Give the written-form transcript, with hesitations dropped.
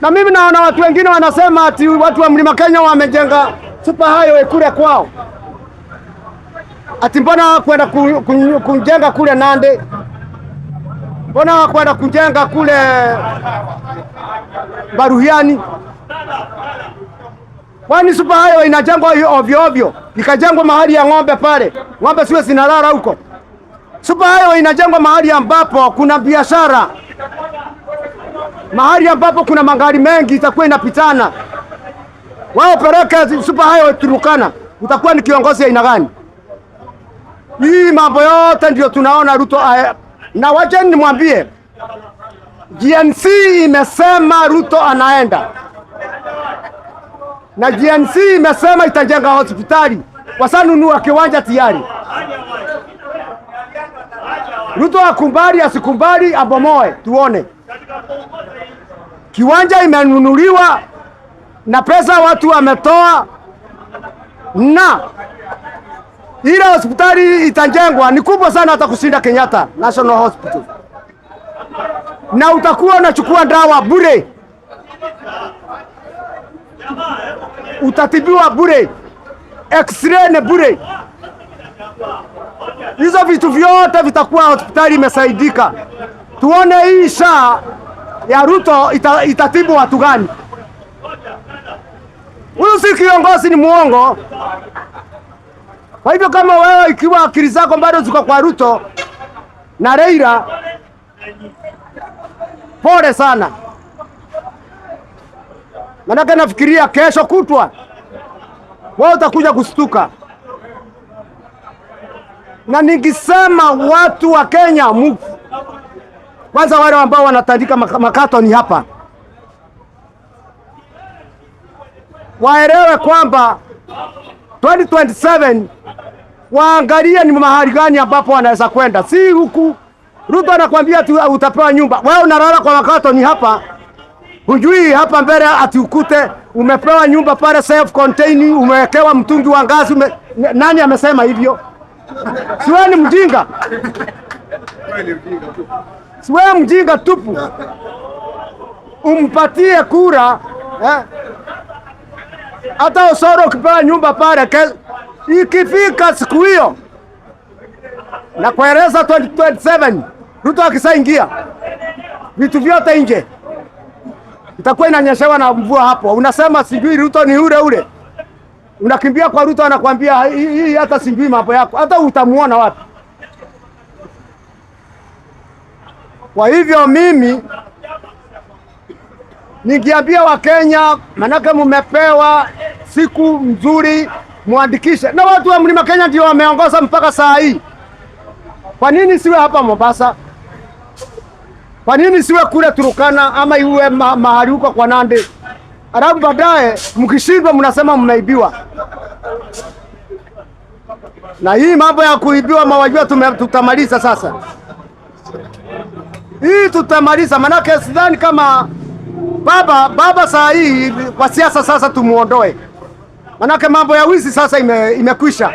Na mimi naona watu wengine wanasema ati watu wa Mlima Kenya wamejenga super highway kule kwao. Ati mbona kwenda kujenga kule Nandi? Mbona kwenda kujenga kule Baruhiani? Kwani super highway inajengwa ovyo ovyo? Ikajengwa mahali ya ng'ombe pale. Ng'ombe siwe zinalala huko. Super highway inajengwa mahali ambapo kuna biashara. Mahali ambapo kuna magari mengi itakuwa inapitana. Wao peleke super highway Turukana. Utakuwa ni kiongozi aina gani? Hii mambo yote ndio tunaona Ruto na wacha nimwambie GNC imesema Ruto anaenda. Na GNC imesema itajenga hospitali. Wasanunua kiwanja tayari. Ruto akumbali asikumbali abomoe tuone. Kiwanja imenunuliwa na pesa watu wametoa na ile hospitali itajengwa ni kubwa sana hata kushinda Kenyatta National Hospital. Na utakuwa unachukua dawa bure. Utatibiwa bure. X-ray ni bure. Hizo vitu vyote vitakuwa hospitali imesaidika. Tuone hii SHA ya Ruto itatibu watu gani? Huyu si kiongozi, ni muongo. Kwa hivyo kama wewe ikiwa akili zako bado ziko kwa Ruto na Raila, pole sana. Manake nafikiria kesho kutwa wewe utakuja kustuka. Na ningisema watu wa Kenya kwanza wale ambao wanatandika makato ni hapa, waelewe kwamba 2027 waangalie ni mahali gani ambapo wanaweza kwenda. Si huku Ruto anakuambia utapewa nyumba, wewe unalala kwa makato ni hapa. Hujui hapa mbele ati ukute umepewa nyumba pale self contained, umewekewa mtungi wa ngazi. Nani amesema hivyo? Siwe ni mjinga. Siwe mjinga tupu. Umpatie kura hata Osoro ukipewa nyumba pale ikifika siku hiyo na kueleza 2027 Ruto akisaingia vitu vyote nje itakuwa inanyeshewa na mvua hapo. Unasema sijui Ruto ni ule. Unakimbia kwa Ruto anakuambia hii hata sijui mambo yako. Hata utamuona wapi? Kwa hivyo mimi ningiambia wa Kenya, manake mumepewa siku nzuri muandikishe. Na watu wa Mlima Kenya ndio wameongoza mpaka saa hii. Kwa nini siwe hapa Mombasa? Kwa nini siwe kule Turukana ama iwe mahali huko kwa Nandi? Alafu baadaye mkishindwa mnasema mmeibiwa. Na hii mambo ya kuibiwa mawajua tutamaliza sasa. Hii tutamaliza, manake sidhani kama baba saa hii kwa siasa sasa tumuondoe. Manake mambo ya wizi sasa imekwisha.